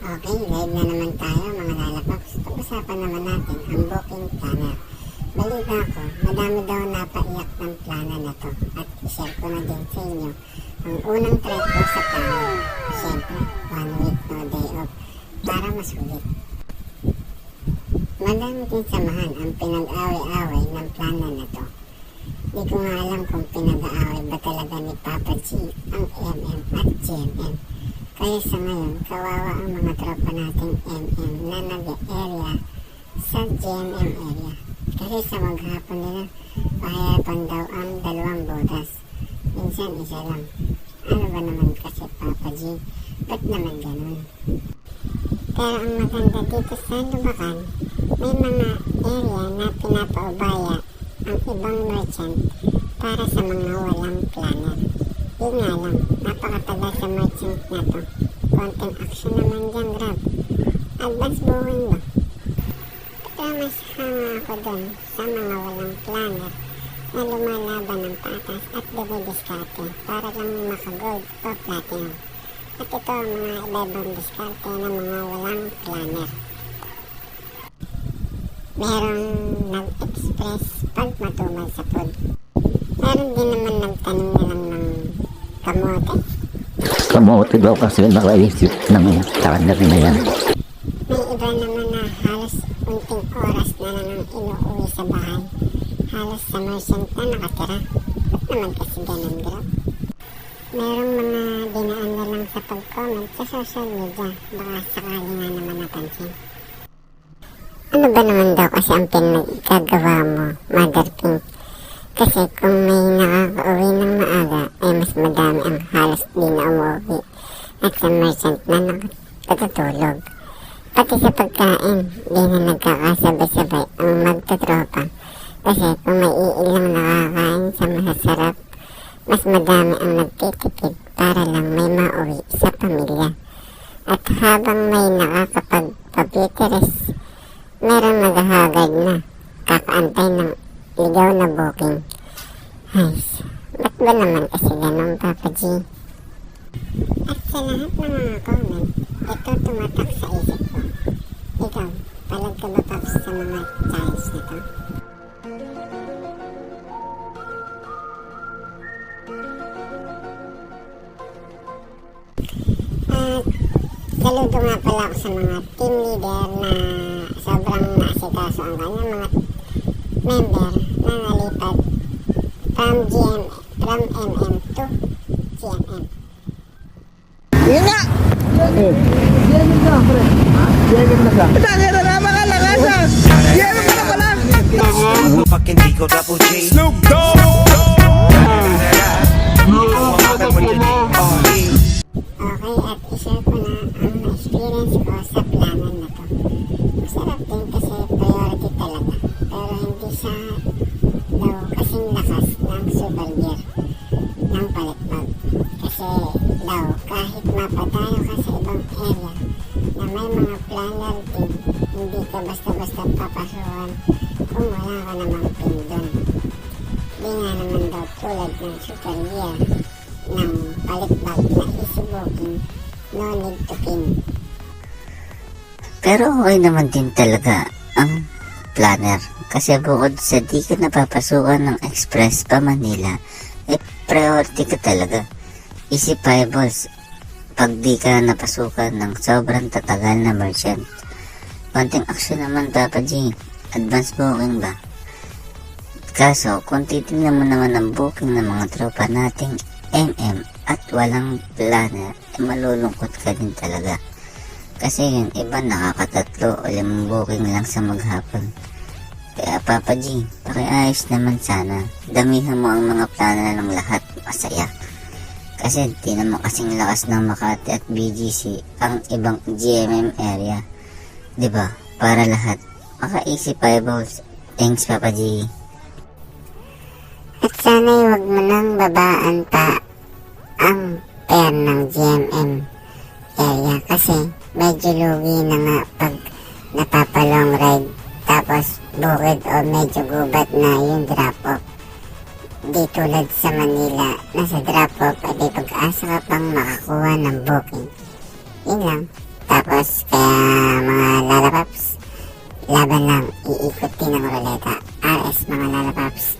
Okay, live na naman tayo mga lalapaps. Pag-usapan naman natin ang booking planner. Balita ko, madami daw napaiyak ng planner na to at ishare ko na din sa inyo ang unang try ko sa planner. Siyempre, 1 week no day off para masulit. Madami din samahan ang pinag-away-away ng planner na to. Di ko nga alam kung pinag-aaway ba talaga ni Papa G ang MM at GMM. Kaya sa ngayon, kawawa ang mga tropa nating MM na nag-area sa GMM area. Kasi sa maghapon nila, pahirapan daw ang 2 botas. Minsan isa lang. Ano ba naman kasi Papa G? Ba't naman ganun? Pero ang maganda dito sa Lubacan, may mga area na pinapaubaya ang ibang merchant para sa mga walang planner. Yun nga lang, napakatagal sa merchant na to. Konting action naman dyan, Grab. Advance booking ba? Pero mas hanga ako dun sa mga walang planner na lumalaban ng patas at dumidiskarte para lang makagold o platinum. At ito ang mga ibang diskarte ng mga walang planner. Merong nag-express pag matumal sa food. Meron din naman nagtanim na lang ng kamote. Kamote daw kasi nakaisip ng planner na yan. May iba naman na halos unting oras na lang ang inuuwi sa bahay. Halos sa merchant na nakatira. Ba't naman kasi ganun, Grab? Merong mga dinaan na lang sa pag-comment sa social media. Baka sakali nga naman napansin. Ano ba naman daw kasi ang pinagagawa mo, Mother Pink? Kasi kung may nakaka-uwi ng maaga, ay mas madami ang halos di na umuwi at sa merchant na nakatutulog. Pati sa pagkain, di na nagkakasabay-sabay ang magtatropa. Kasi kung may iilang nakakain sa masasarap, mas madami ang nagtitipid para lang may mauwi sa pamilya. At habang may nakakapagpapiteres, meron naghahagad na kakaantay ng ligaw na booking. Hays, ba't ba naman kasi ganun, Papa G? At sa lahat ng mga comment, ito tumatak sa isip ko. Ikaw, palag ka ba, Paps, sa mga challenge na to? At saludo nga pala ako sa mga team leader na sobrang naasikaso ang kanyang mga member na nalipat from MM to GMM. Yun nga! Yan na, pre. Yan na ka. Tangin na naman ka lakasan! Yan na pala! Fucking Dico Double G. Snoop Dogg. Okay, at ishare ko na ang experience ko sa planan na to. Masarap din kasi priority talaga. Pero hindi siya daw kasing lakas ng super gear ng palikbag. Kasi daw kahit mapadayo ka sa ibang area na may mga planner din, hindi ka basta-basta papasukan kung wala ka namang pin doon. Di nga naman daw tulad ng super gear ng palikbag na easy booking, no need to pin. Pero okay naman din talaga ang planner kasi bukod sa di ka napapasukan ng express pa Manila, priority ka talaga. Easy payables pag di ka napasukan ng sobrang tatagal na merchant. Konting action naman, Papa G. Advance booking ba? Kaso kung titignan mo naman ang booking ng mga tropa nating MM at walang planner, malulungkot ka din talaga. Kasi yung iba nakakatatlo o 5 booking lang sa maghapon. Kaya Papa G, pakiayos naman sana. Damihan mo ang mga planner ng lahat, masaya. Kasi di naman kasing lakas ng Makati at BGC ang ibang GMM area. Diba? Para lahat. Maka-easy payables. Thanks, Papa G. At sana'y huwag mo nang babaan pa ang pair ng GMM area kasi medyo lugi na nga pag napapalong ride tapos bukid o medyo gubat na yung drop-off. Di tulad sa Manila na sa drop-off ay may pag-asa ka pang makakuha ng booking. Yun lang. Tapos kaya mga lalapaps, laban lang, iikot din ang ruleta. RS mga lalapaps.